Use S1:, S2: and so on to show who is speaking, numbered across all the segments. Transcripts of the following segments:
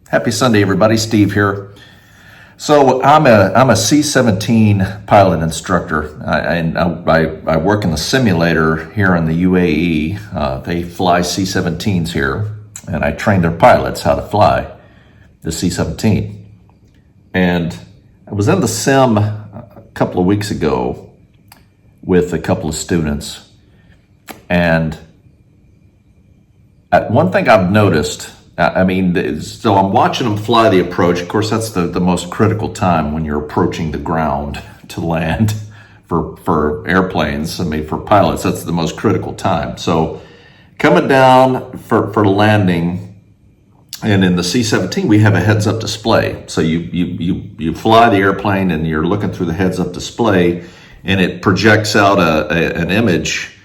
S1: Happy Sunday, everybody. Steve here. So I'm a C-17 pilot instructor, and I work in the simulator here in the UAE. They fly C-17s here, and I train their pilots how to fly the C-17. And I was in the sim a couple of weeks ago with a couple of students, and one thing I've noticed, so I'm watching them fly the approach. Of course, that's the most critical time when you're approaching the ground to land for airplanes. For pilots, that's the most critical time. So coming down for landing, and in the C-17, we have a heads-up display. So you fly the airplane and you're looking through the heads-up display, and it projects out an image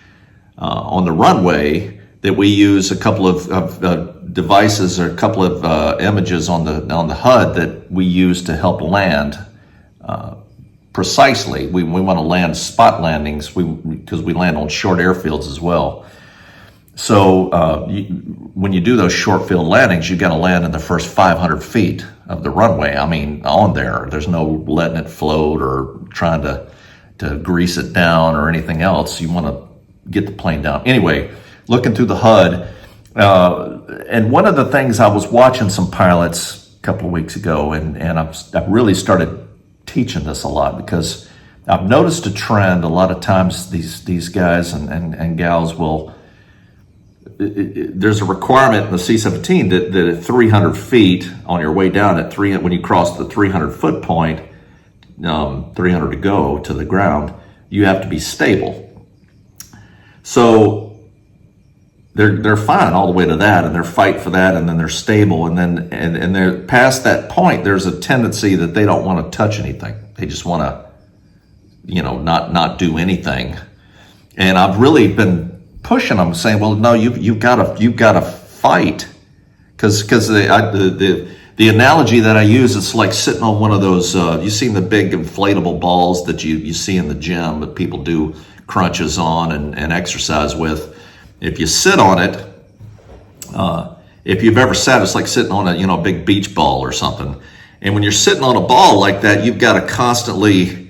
S1: on the runway that we use a couple of devices or a couple of images on the HUD that we use to help land precisely. We want to land spot landings because we land on short airfields as well. So when you do those short field landings, you got to land in the first 500 feet of the runway. On there. There's no letting it float or trying to grease it down or anything else. You want to get the plane down. Anyway, looking through the HUD, and one of the things, I was watching some pilots a couple of weeks ago, and I've really started teaching this a lot because I've noticed a trend. A lot of times these guys and gals will, there's a requirement in the C-17 that at 300 feet on your way down when you cross the 300 foot point, 300 to go to the ground, you have to be stable. So they're fine all the way to that, and they're fight for that, and then they're stable, and then and they're past that point. There's a tendency that they don't want to touch anything. They just want to, not do anything. And I've really been pushing them, saying, well, no, you've got to fight, because the analogy that I use is like sitting on one of those. You've seen the big inflatable balls that you see in the gym that people do crunches on and exercise with. If you sit on it, if you've ever sat, it's like sitting on a big beach ball or something. And when you're sitting on a ball like that, you've got to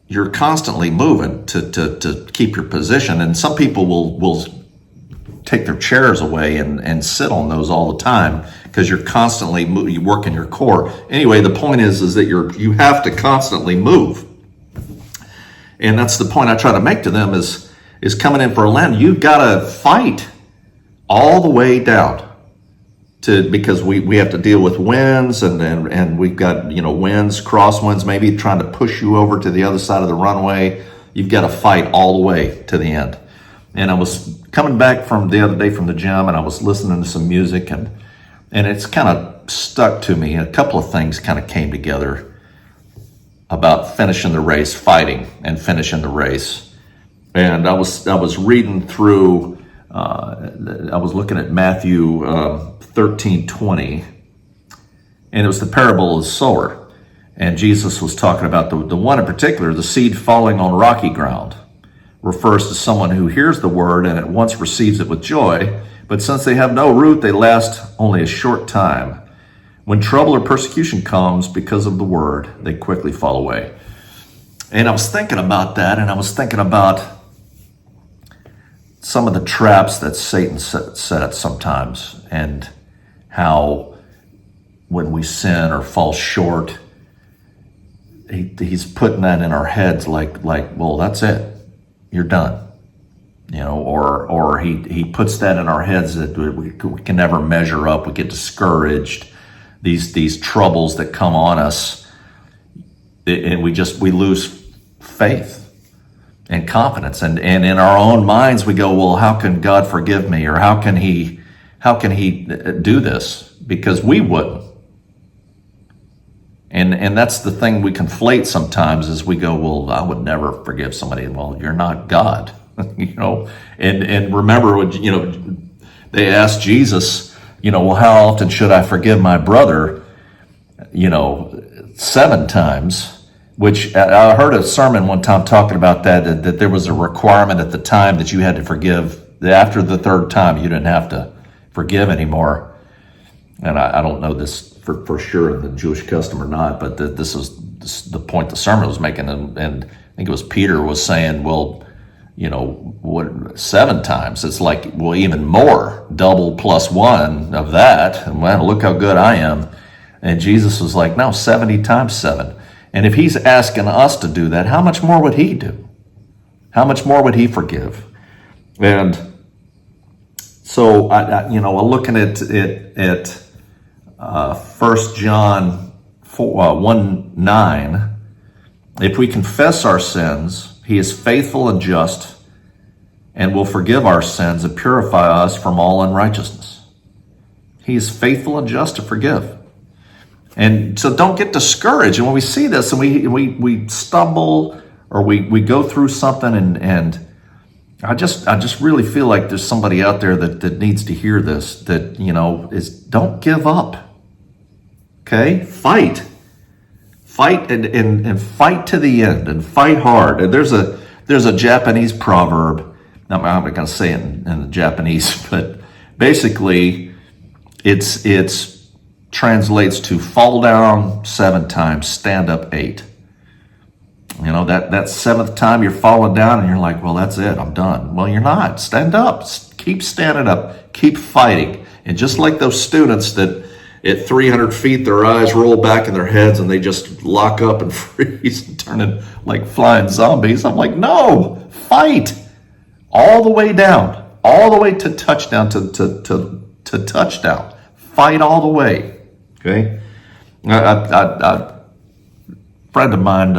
S1: you're constantly moving to keep your position. And some people will take their chairs away and sit on those all the time because you're constantly you're working your core. Anyway, the point is that you have to constantly move. And that's the point I try to make to them is coming in for a land. You've got to fight all the way down because we have to deal with winds and we've got winds, crosswinds, maybe trying to push you over to the other side of the runway. You've got to fight all the way to the end. And I was coming back from the other day from the gym, and I was listening to some music, and it's kind of stuck to me. A couple of things kind of came together about finishing the race, fighting and finishing the race. And I was reading through, I was looking at Matthew 13:20, and it was the parable of the sower. And Jesus was talking about the one in particular, the seed falling on rocky ground, refers to someone who hears the word and at once receives it with joy, but since they have no root, they last only a short time. When trouble or persecution comes because of the word, they quickly fall away. And I was thinking about that, and I was thinking about some of the traps that Satan sets sometimes, and how when we sin or fall short, he's putting that in our heads like, well, that's it, you're done, or he puts that in our heads that we can never measure up. We get discouraged. These troubles that come on us, and we lose faith and confidence, and in our own minds we go, well, how can God forgive me, or how can he do this, because we wouldn't. And that's the thing we conflate sometimes, is we go, well, I would never forgive somebody. Well, you're not God. And remember what they asked Jesus, well, how often should I forgive my brother? 7 times. Which I heard a sermon one time talking about that there was a requirement at the time that you had to forgive. That after the 3rd time, you didn't have to forgive anymore. and I don't know this for sure in the Jewish custom or not, but this is the point the sermon was making, and I think it was Peter was saying, well, what 7 times? It's like, well, even more, double plus 1 of that, and well, look how good I am. And Jesus was like, no, 70 times 7. And if he's asking us to do that, how much more would he do? How much more would he forgive? And so, looking at 1 John 1:9, if we confess our sins, he is faithful and just and will forgive our sins and purify us from all unrighteousness. He is faithful and just to forgive. And so don't get discouraged. And when we see this and we stumble or we go through something and I just really feel like there's somebody out there that needs to hear this, that, is don't give up. Okay? Fight and fight to the end and fight hard. And there's a Japanese proverb. I'm not going to say it in the Japanese, but basically it's translates to fall down 7 times, stand up 8. That 7th time you're falling down and you're like, well, that's it, I'm done. Well, you're not. Stand up. Keep standing up. Keep fighting. And just like those students that at 300 feet, their eyes roll back in their heads and they just lock up and freeze and turn into like flying zombies. I'm like, no, fight all the way down, all the way to touchdown, to touchdown. Fight all the way. Okay. A friend of mine,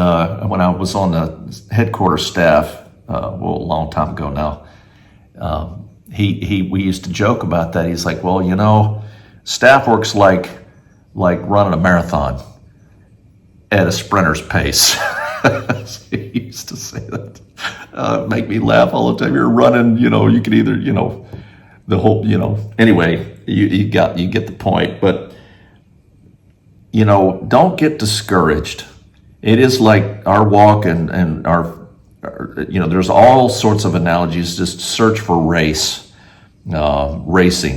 S1: when I was on the headquarters staff, a long time ago now, we used to joke about that. He's like, well, staff work's like running a marathon at a sprinter's pace. He used to say that. Make me laugh all the time. You're running, you could either, the whole, anyway, you get the point. But, don't get discouraged. It is like our walk and our there's all sorts of analogies. Just search for racing,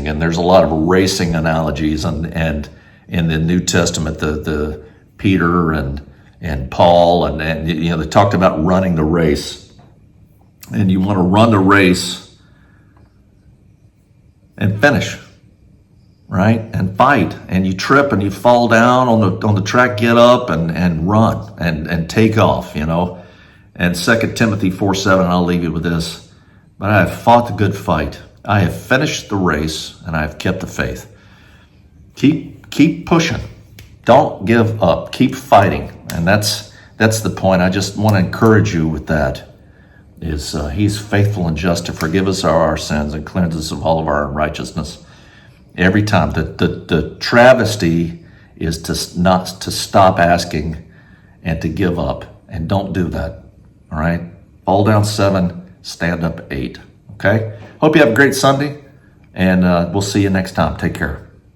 S1: and there's a lot of racing analogies, and in the New Testament, the Peter and Paul, and they talked about running the race, and you want to run the race and finish, right? And fight, and you trip and you fall down on the track, get up and run and take off, And 2 Timothy 4:7, I'll leave you with this. But I have fought the good fight. I have finished the race and I have kept the faith. Keep pushing. Don't give up. Keep fighting. And that's the point. I just want to encourage you with that. He's faithful and just to forgive us our sins and cleanse us of all of our unrighteousness. Every time. The travesty is not to stop asking and to give up. And don't do that. All right? Fall down 7, stand up 8. Okay? Hope you have a great Sunday, and we'll see you next time. Take care.